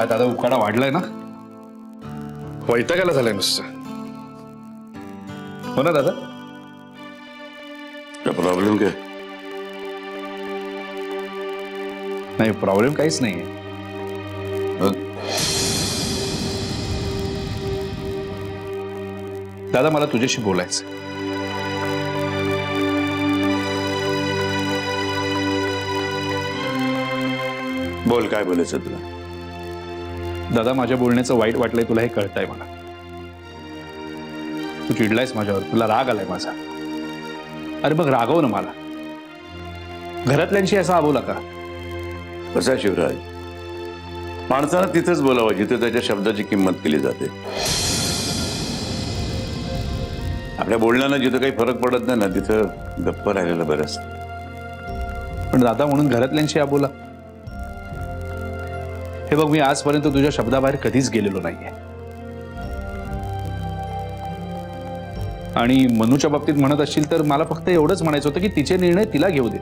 काय दादा उकाडा वाढलाय ना, वैतागायला झालंय नुसतं. हो ना दादा? क्या प्रॉब्लेम क्या? नाही प्रॉब्लेम काहीच नाहीये. दादा मला तुझ्याशी बोलायचं. बोल, काय बोलायचं तुला? दादा माझ्या बोलण्याचं वाईट वाटलंय तुला, हे कळतंय मला. तू चिडलायस माझ्यावर, तुला राग आलाय माझा. अरे मग रागव ना मला. घरातल्यांशी असं आबोला का? कसा शिवराज, माणसानं तिथंच बोलावं जिथे त्याच्या शब्दाची किंमत केली जाते. आपल्या बोलण्यानं जिथं काही फरक पडत नाही ना, तिथं गप्प राहिलेलं बरं असतं. पण दादा म्हणून घरातल्यांशी आबोला. हे बघ, मी आजपर्यंत तुझ्या शब्दाबाहेर कधीच गेलेलो नाहीये. आणि मनूच्या बाबतीत म्हणत असशील तर मला फक्त एवढंच म्हणायचं होतं की तिचे निर्णय तिला घेऊ दे.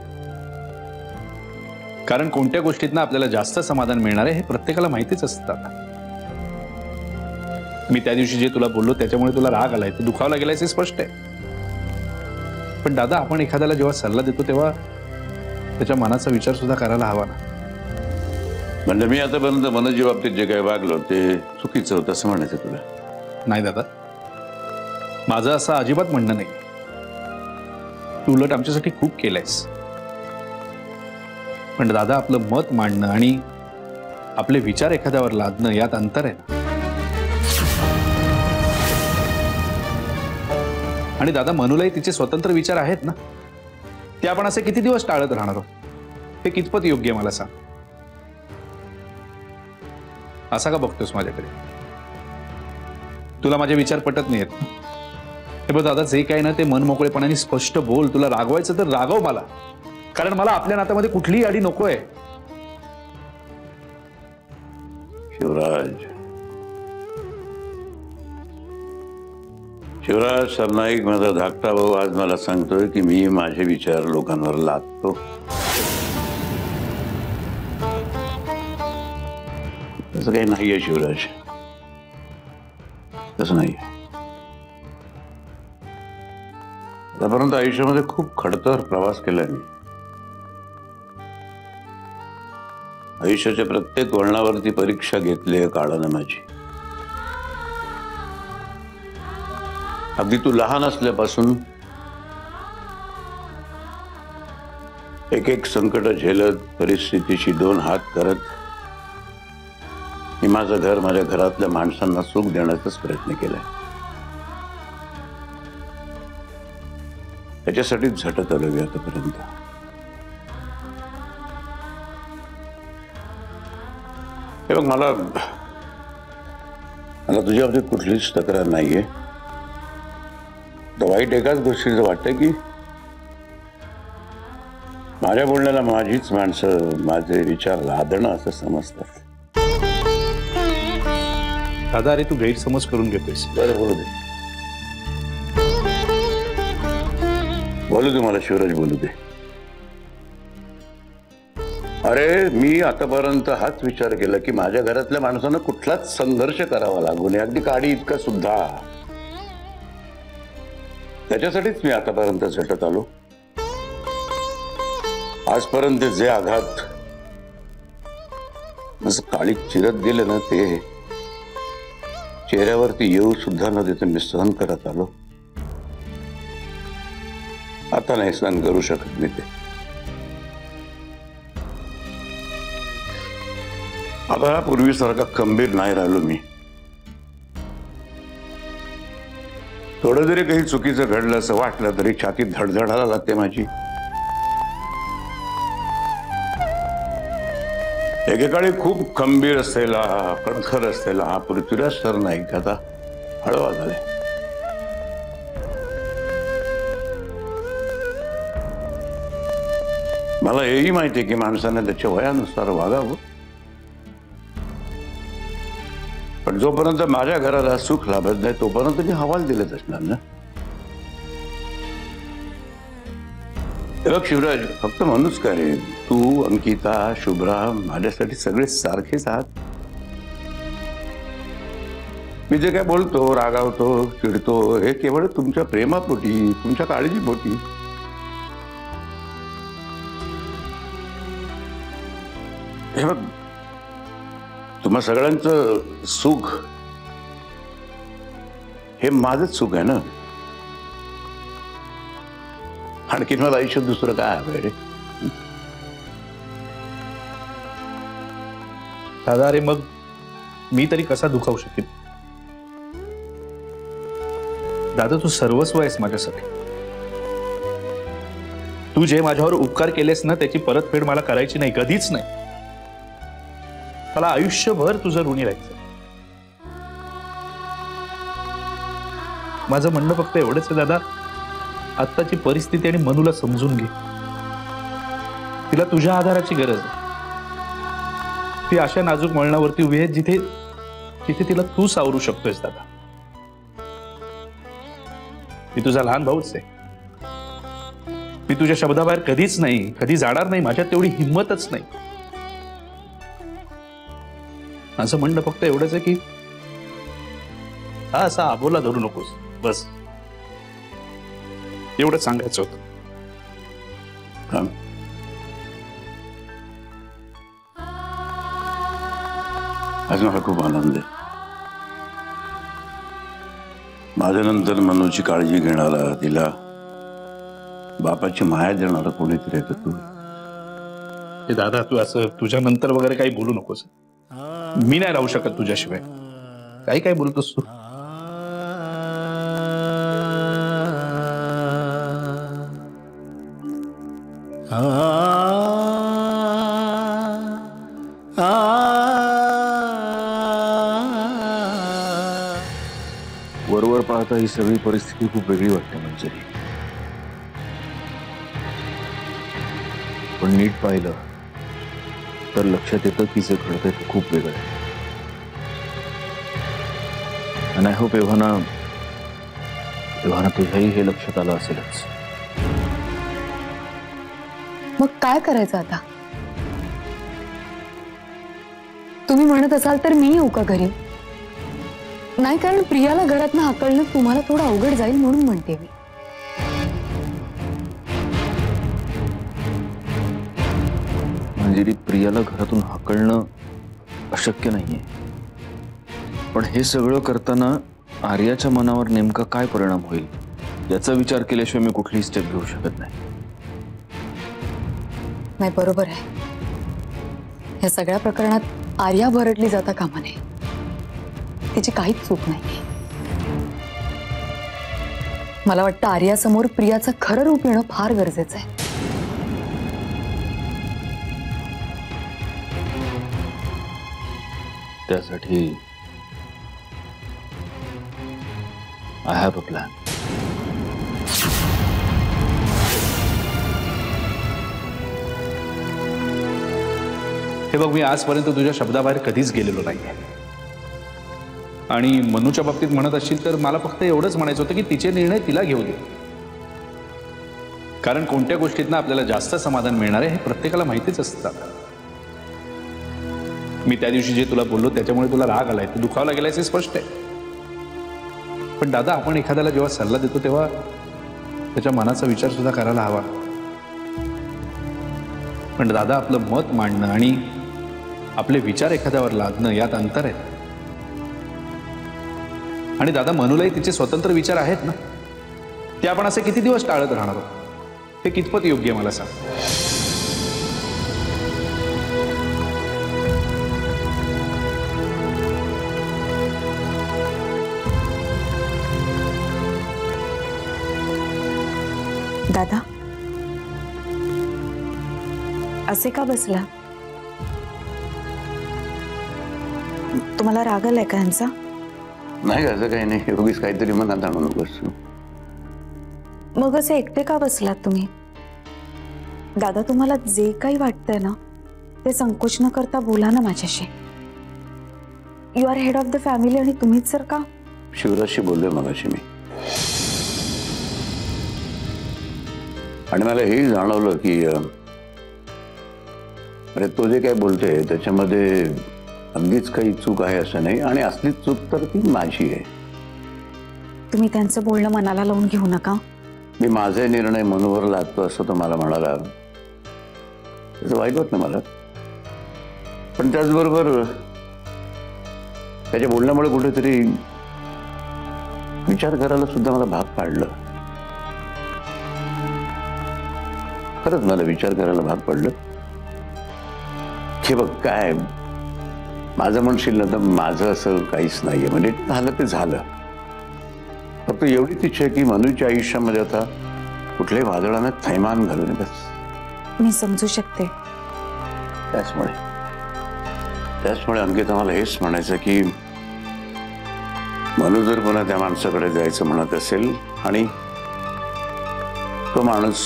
कारण कोणत्या गोष्टीतनं आपल्याला जास्त समाधान मिळणार आहे हे प्रत्येकाला माहितीच असतं. मी त्या दिवशी जे तुला बोललो त्याच्यामुळे तुला राग आलाय, तू दुखावला गेलायस हे स्पष्ट आहे. पण दादा, आपण एखाद्याला जेव्हा सल्ला देतो तेव्हा त्याच्या मनाचा विचार सुद्धा करायला हवा ना. म्हणजे मी आतापर्यंत मनाच्या बाबतीत जे काही वागलो ते चुकीचं होतं असं म्हणायचं तुला? नाही दादा, माझं असं अजिबात म्हणणं नाही. तू उलट आमच्यासाठी खूप केलंयस. पण दादा, आपलं मत मांडणं आणि आपले विचार एखाद्यावर लादणं यात अंतर आहे ना. आणि दादा, मनूलाही तिचे स्वतंत्र विचार आहेत ना. ते आपण असे किती दिवस टाळत राहणार आहोत? हे कितपत योग्य आहे मला सांग. असा का बघतोस माझ्याकडे? तुला माझे विचार पटत नाहीत. हे बघ दादा, जे काय ना ते मन मोकळेपणाने स्पष्ट बोल. तुला रागवायचं तर रागव मला, कारण मला आपल्या नात्यामध्ये कुठलीही अडी नकोय. शिवराज सरनाईक, माझा धाकटा भाऊ, आज मला सांगतोय की मी माझे विचार लोकांवर लादतो. तसं काही नाहीये शिवराज, तसं नाहीये. आतापर्यंत आयुष्यामध्ये खूप खडतर प्रवास केलाय मी. आयुष्याच्या प्रत्येक वळणावरती परीक्षा घेतली आहे काळानं माझी. अगदी तू लहान असल्यापासून एक एक संकट झेलत, परिस्थितीशी दोन हात करत मी माझं घर, माझ्या घरातल्या माणसांना सुख देण्याचाच प्रयत्न केलाय. त्याच्यासाठीच झटत आलो मी आतापर्यंत. हे बघ, मला तुझ्या बाबतीत कुठलीच तक्रार नाहीये. वाईट एकाच गोष्टीचं वाटतंय की माझ्या बोलण्याला माझीच माणसं माझे विचार लादणं असं समजतात. दादा, अरे तू गैरसमज करून घेतोयस. बरं, बोलू दे, बोलू दे मला शिवराज, बोलू दे. अरे मी आतापर्यंत हाच विचार केला की माझ्या घरातल्या माणसांना कुठलाच संघर्ष करावा लागू नये, अगदी काडी इतका सुद्धा. त्याच्यासाठीच मी आतापर्यंत झटत आलो. आजपर्यंत जे आघात काळी चिरत गेले ना, ते चेहऱ्यावरती येऊ सुद्धा न देता मी सहन करत आलो. आता नाही सहन करू शकत मी ते. आता पूर्वीसारखा खंबीर नाही राहिलो मी. थोडं जरी काही चुकीचं घडलं असं वाटलं तरी छातीत धडधडायला लागते माझी. एकेकाळी खूप खंबीर असलेला, कणखर असलेला हा पृथ्वीराज सरनाईक आता हळवा झाले. मला हेही माहिती आहे की माणसाने त्याच्या वयानुसार वागावं. पण जोपर्यंत माझ्या घराला सुख लाभत नाही तोपर्यंत मी हवाल दिलेच असणार ना. बघ शिवराज, फक्त म्हणूच काय रे, तू, अंकिता, शुभ्रा माझ्यासाठी सगळे सारखेच आहात. मी जे काय बोलतो, रागावतो, चिडतो, हे केवळ तुमच्या प्रेमापोटी, तुमच्या काळजीपोटी. हे बघ, तुम्हा सगळ्यांचं सुख हे माझंच सुख आहे ना. आणखीन मला आयुष्यात दुसरं काय हवंय रे? दादा अरे मग मी तरी कसा दुखावू शकेन? दादा तू सर्वस्व आहेस माझ्यासाठी. तू जे माझ्यावर उपकार केलेस ना त्याची परतफेड मला करायची नाही, कधीच नाही. मला आयुष्यभर तुझं ऋणी राहायचं. माझं म्हणणं फक्त एवढंच आहे दादा, आत्ताची परिस्थिती आणि मनूला समजून घे. तिला तुझ्या आधाराची गरज आहे. ती अशा नाजूक वळणावरती उभी आहे जिथे जिथे तिला तू सावरू शकतोयस दादा. मी तुझा लहान भाऊच आहे. मी तुझ्या शब्दाबाहेर कधीच नाही, कधी जाणार नाही. माझ्यात तेवढी हिंमतच नाही. असं म्हणणं फक्त एवढंच आहे की हा असा आबोला धरू नकोस, बस एवढंच सांगायचं होतं. आज मला खूप आनंद आहे. माझ्यानंतर मनूची काळजी घेणारा, तिला बापाची माया देणारा कोणीतरी आहे तू. हे दादा तू असं तुझ्या नंतर वगैरे काही बोलू नकोस. मी नाही राहू शकत तुझ्याशिवाय. काही काय बोलतोस तू? वरवर पाहता ही सगळी परिस्थिती खूप वेगळी वाटते मंजरी. पण नीट पाहिलं तर लक्षात येतं की जे घडतंय ते खूप वेगळं आहे. आणि आय होप एव्हाना तुझ्याही हे लक्षात आलं असेलच. मग काय करायचं आता? तुम्ही म्हणत असाल तर मी येऊ का घरी? नाही, कारण प्रियाला घरातनं हाकलणं तुम्हाला थोडं अवघड जाईल म्हणून म्हणते मी. मंजिरी, प्रियाला घरातून हाकलणं अशक्य नाहीये. पण हे सगळं करताना आर्याच्या मनावर नेमका काय परिणाम होईल याचा विचार केल्याशिवाय मी कुठलीही स्टेप घेऊ शकत नाही. नाही, बरोबर आहे. या सगळ्या प्रकरणात आर्या भरडली जाता कामा नये. तिची काहीच चूक नाही. मला वाटतं आर्यासमोर प्रियाचं खरं रूप येणं फार गरजेचं आहे. त्यासाठी आय हॅव अ प्लॅन. हे बघ, मी आजपर्यंत तुझ्या शब्दाबाहेर कधीच गेलेलो नाहीये. आणि मनूच्या बाबतीत म्हणत असशील तर मला फक्त एवढंच म्हणायचं होतं की तिचे निर्णय तिला घेऊ दे. कारण कोणत्या गोष्टीतनं आपल्याला जास्त समाधान मिळणार आहे हे प्रत्येकाला माहितीच असतं. मी त्या दिवशी जे तुला बोललो त्याच्यामुळे तुला राग आलाय, तू दुखावला गेलायस हे स्पष्ट आहे. पण दादा, आपण एखाद्याला जेव्हा सल्ला देतो तेव्हा त्याच्या मनाचा विचार सुद्धा करायला हवा. पण दादा, आपलं मत मांडणं आणि आपले विचार एखाद्यावर लादणं यात अंतर आहे. आणि दादा, मनूलाही तिचे स्वतंत्र विचार आहेत ना. ते आपण असे किती दिवस टाळत राहणार आहोत? हे कितपत योग्य मला सांग. दादा, असे का बसला? तुम्हाला राग आलाय का यांचा? नाही, असं काही नाही. उगीच काहीतरी मनात आणू नकोस. मग असे एकटे का बसलात तुम्ही? दादा, तुम्हाला जे काही वाटतंय ना ते संकोच न करता बोला ना माझ्याशी. You are head of the family आणि तुम्हीच जर का. शिवराजशी बोललोय मगाशी मी. आणि मला हेही जाणवलं की अरे तो जे काय बोलतोय त्याच्यामध्ये अगदीच काही चूक आहे असं नाही, आणि असली चूक तर ती माझी आहे. तुम्ही त्यांचं बोलणं मनाला लावून घेऊ नका. मी माझे निर्णय मनोवर लादतो असं तो मला म्हणाला, त्याचं वाईट होत नाही मला. पण त्याचबरोबर त्याच्या बोलण्यामुळे कुठेतरी विचार करायला सुद्धा मला भाग पाडलं. खरंच मला विचार करायला भाग पडलं की बघ काय, माझं म्हणशील ना तर माझं असं काहीच नाहीये. म्हणजे झालं ते झालं. फक्त एवढीच इच्छा आहे की मनूच्या आयुष्यामध्ये आता कुठल्याही वादळानं थैमान घालू नये बस. मी समजू शकते. त्याचमुळे अंकिता मला हेच म्हणायचं की मनू जर पुन्हा त्या माणसाकडे जायचं म्हणत असेल आणि तो माणूस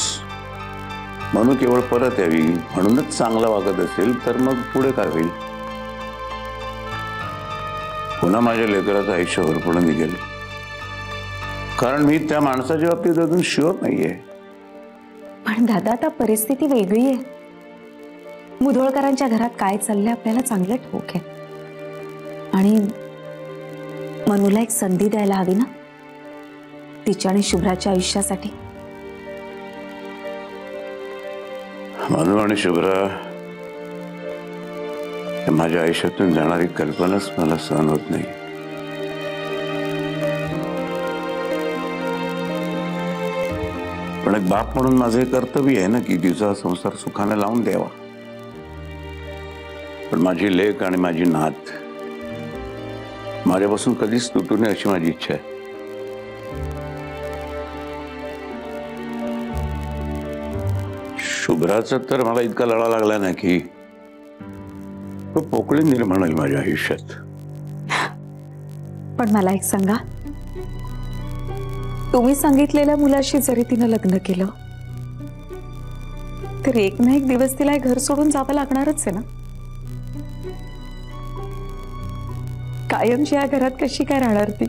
मनू केवळ परत यावी म्हणूनच चांगला वागत असेल तर मग पुढे काय होईल? पुन्हा माझ्या लेकराचं आयुष्य होरपळून निघेल. कारण मी त्या माणसाच्या बाबतीत अजून शुअर नाहीये. पण दादा, आता परिस्थिती वेगळी आहे. मुधोळकरांच्या घरात काय चाललंय आपल्याला चांगलं ठाऊक आहे. आणि मनूला एक संधी द्यायला हवी ना तिच्या आणि शुभ्राच्या आयुष्यासाठी. मनू आणि शुभ्रा माझ्या आयुष्यातून जाणारी कल्पनाच मला सहन होत नाही. पण एक बाप म्हणून माझं हे कर्तव्य आहे ना की तिचा संसार सुखाने लावून द्यावा. पण माझी लेक आणि माझी नात माझ्यापासून कधीच तुटू नये अशी माझी इच्छा आहे. शुभ्राचा तर मला इतका लढा लागला ना की तो पोकळी निर्माण होईल माझ्या आयुष्यात. पण मला एक सांगा, तुम्ही सांगितलेल्या मुलाशी जरी तिनं लग्न केलं तर एक ना एक दिवस तिला घर सोडून जावं लागणारच आहे ना. कायमची या घरात कशी काय राहणार ती?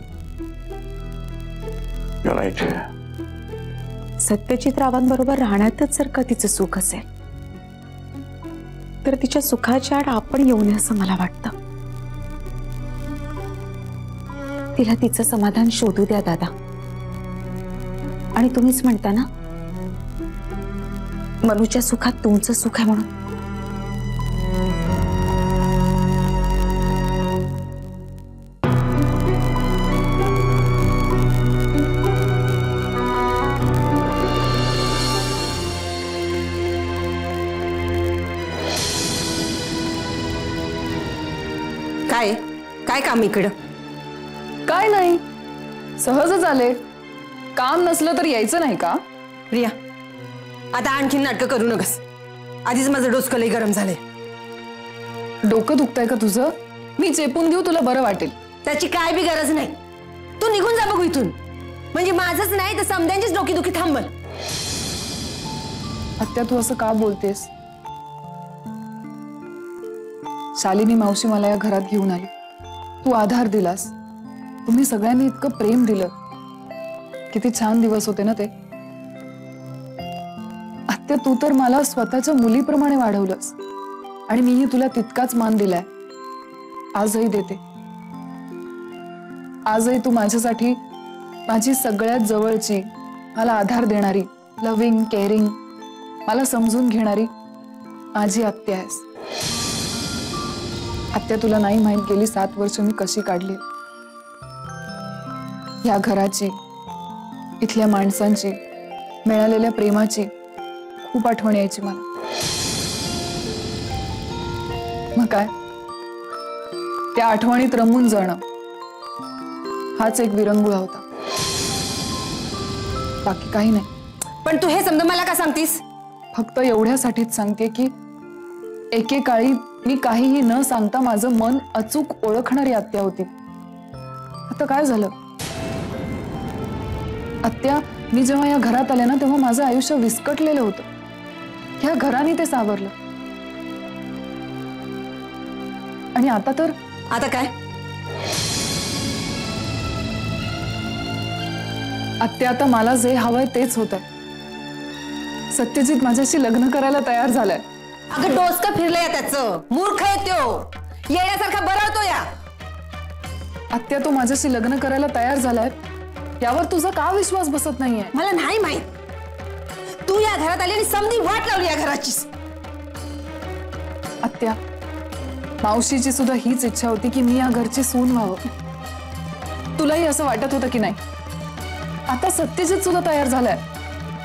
सत्यजित रावांबरोबर राहण्यातच जर का तिचं सुख असेल तर तिच्या सुखाच्या आड आपण येऊ नये असं मला वाटतं. तिला तिचं समाधान शोधू द्या दादा. आणि तुम्हीच म्हणता ना मनूच्या सुखात तुमचं सुख आहे म्हणून. काय काय काम इकडं? काय नाही, सहजच आले. काम नसलं तर यायचं नाही का? प्रिया, आता आणखीन नाटकं करू नकस. आधीच माझं डोसकं लई गरम झालंय. डोकं दुखतंय का तुझं? मी चेपून घेऊ, तुला बरं वाटेल. त्याची काय बी गरज नाही. तू निघून जा बघू इथून. म्हणजे माझंच नाही तर समद्यांचीच डोकीदुखी थांबल. आत्या, तू असं का बोलतेस? शालिनी मावशी मला या घरात घेऊन आली. तू आधार दिलास. तुम्ही सगळ्यांनी इतकं प्रेम दिलं. किती छान दिवस होते ना ते. आत्या, तू तर मला स्वतःच्या मुलीप्रमाणे वाढवलंस आणि मीही तुला तितकाच मान दिलाय. आजही देते. आजही तू माझ्यासाठी माझी सगळ्यात जवळची, मला आधार देणारी, लव्हिंग, केअरिंग, मला समजून घेणारी माझी आत्या आहेस. आत्या, तुला नाही माहित गेली 7 वर्ष मी कशी काढली. या घराची, इथल्या माणसांची, मिळालेल्या प्रेमाची खूप आठवण यायची मला. मग काय, त्या आठवणीत रमून जाणं हाच एक विरंगुळा होता. बाकी काही नाही. पण तू हे समजा मला का सांगतीस? फक्त एवढ्यासाठीच सांगते की एकेकाळी मी काहीही न सांगता माझं मन अचूक ओळखणारी आत्या होती. आता काय झालं? आत्या, मी जेव्हा या घरात आले ना तेव्हा माझं आयुष्य विस्कटलेलं होतं. ह्या घराने ते सावरलं. आणि आता तर आता काय? आत्या, आता मला जे हवंय तेच होतंय. सत्यजित माझ्याशी लग्न करायला तयार झालाय. अगं डोसकं फिरलंय त्याचं. मूर्ख आहे त्यो. येण्यासारखा बरवतो या. आत्या, तो माझ्याशी लग्न करायला तयार झालाय, यावर तुझा का विश्वास बसत नाहीये? मला नाही माहित. तू या घरात आली आणि समधी वाट लावली या घराचीच. आत्या, मावशीची सुद्धा हीच इच्छा होती की मी या घरची सून व्हावं. तुलाही असं वाटत होतं की नाही? आता सत्यजित सुद्धा तयार झालाय,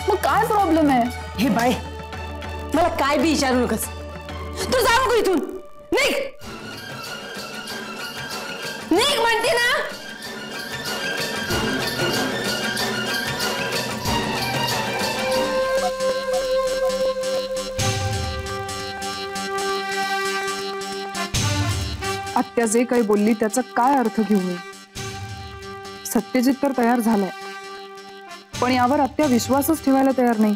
मग काय प्रॉब्लेम आहे? हे बाय, मला काय बी विचारू नकस. तू जा बघू इथून. निघ निघ म्हणते ना. आत्या जे काही बोलली त्याचा काय अर्थ घेऊ मी? सत्यजित तर तयार झालाय, पण यावर आत्या विश्वासच ठेवायला तयार नाही.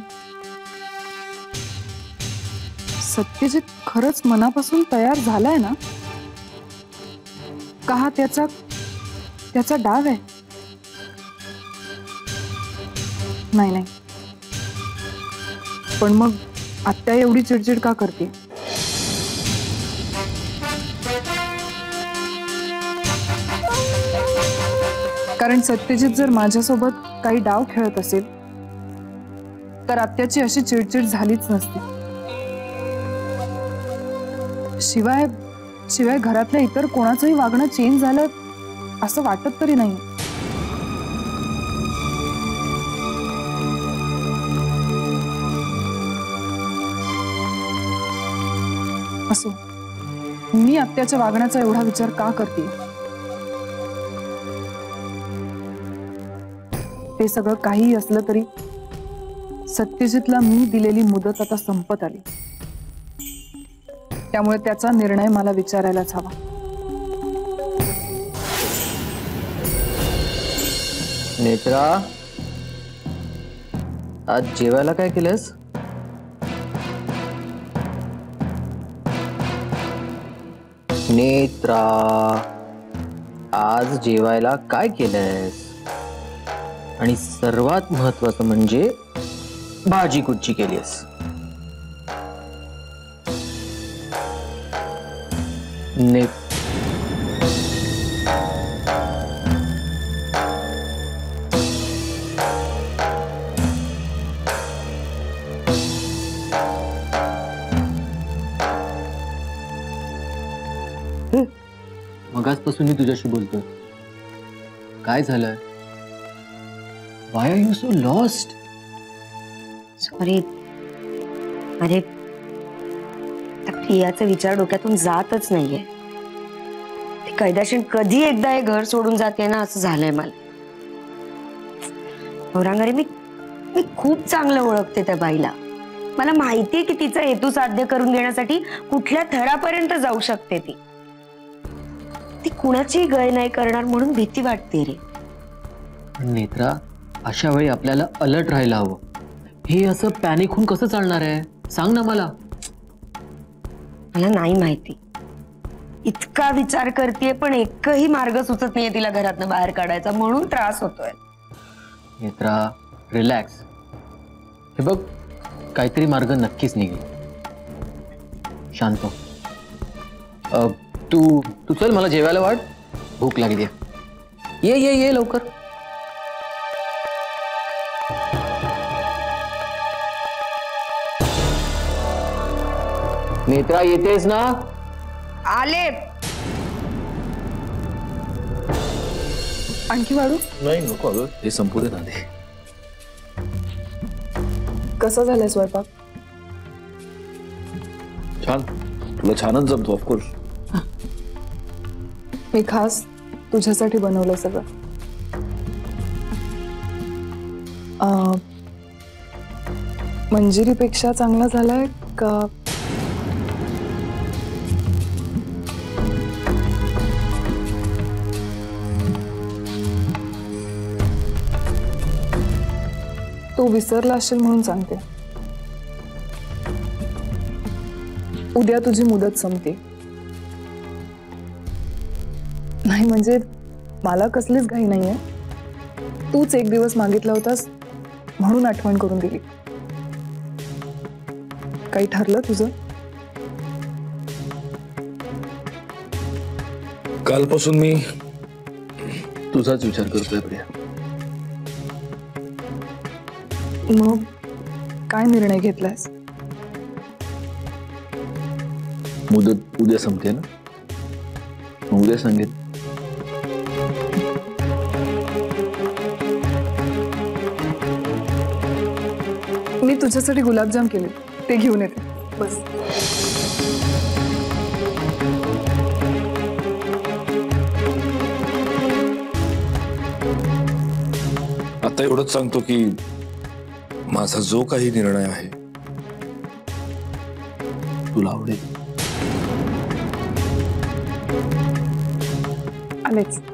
सत्यजित खरंच मनापासून तयार झालाय ना? का हा त्याचा डाव आहे? नाही नाही, पण मग आत्या एवढी चिडचिड का करते? कारण सत्यजित जर माझ्यासोबत काही डाव खेळत असेल तर आत्याची अशी चिडचिड झालीच नसती. शिवाय घरातल्या इतर कोणाचंही वागणं चेंज झालं असं वाटत तरी नाही. असो, मी आत्याच्या वागण्याचा एवढा विचार का करते? ते सगळं काही असलं तरी सत्यजितला मी दिलेली मुदत आता संपत आली. त्यामुळे त्याचा निर्णय मला विचारायलाच हवा. नेत्रा, आज जेवायला काय केलंस? नेत्रा, आज जेवायला काय केलंस? आणि सर्वात महत्वाचं म्हणजे भाजी कुठची केलीस? मगाचपासून मी तुझ्याशी बोलतोय. काय झालंय? Why are you so lost? Sorry. अरे, त्या प्रियाचा विचार डोक्यातून जातच नाहीये. ती कैदाशीन कधी एकदा हे घर सोडून जाते ना, असं झालंय मला. औरंगारे, मी खूप चांगलं ओळखते त्या बाईला. मला माहितीये की तिचा हेतू साध्य करून घेण्यासाठी कुठल्या थरापर्यंत जाऊ शकते ती. ती कुणाची गय नाही करणार म्हणून भीती वाटते रे. नेत्रा, अशा वेळी आपल्याला अलर्ट राहायला हवं. हे असं पॅनिक होऊन कसं चालणार आहे? सांग ना मला. मला नाही माहिती. इतका विचार करतेय पण एकही मार्ग सुचत नाहीये तिला घरातनं बाहेर काढायचा, म्हणून त्रास होतोय. नेत्रा, रिलॅक्स. हे बघ, काहीतरी मार्ग नक्कीच निघेल. शांत हो. तू चल, मला जेवायला वाट. भूक लागली. ये लवकर. नेत्रा, येतेस ना? आले. आणखी वाढू? नाही, नको अगं, हे संपू दे ना. ते कसा झालाय स्वयंपाक? छान, तुला छानच जमतो ऑफकोर्स. मी खास तुझ्यासाठी बनवलं सगळं. मंजिरीपेक्षा चांगला झालाय का? तू विसरला असेल म्हणून सांगते. उद्या तुझी मुदत संपते. नाही म्हणजे मला कसलीच घाई नाहीये. तूच एक दिवस मागितला होतास म्हणून आठवण करून दिली. काही ठरलं तुझं? कालपासून मी तुझाच विचार करतोय प्रिया. मग काय निर्णय घेतलास? मुदत उद्या संपते ना, मग उद्या सांगेन. मी तुझ्यासाठी गुलाबजाम केले, ते घेऊन येते. बस. आता एवढंच सांगतो की माझा जो काही निर्णय आहे तुला आवडेल. आलेच.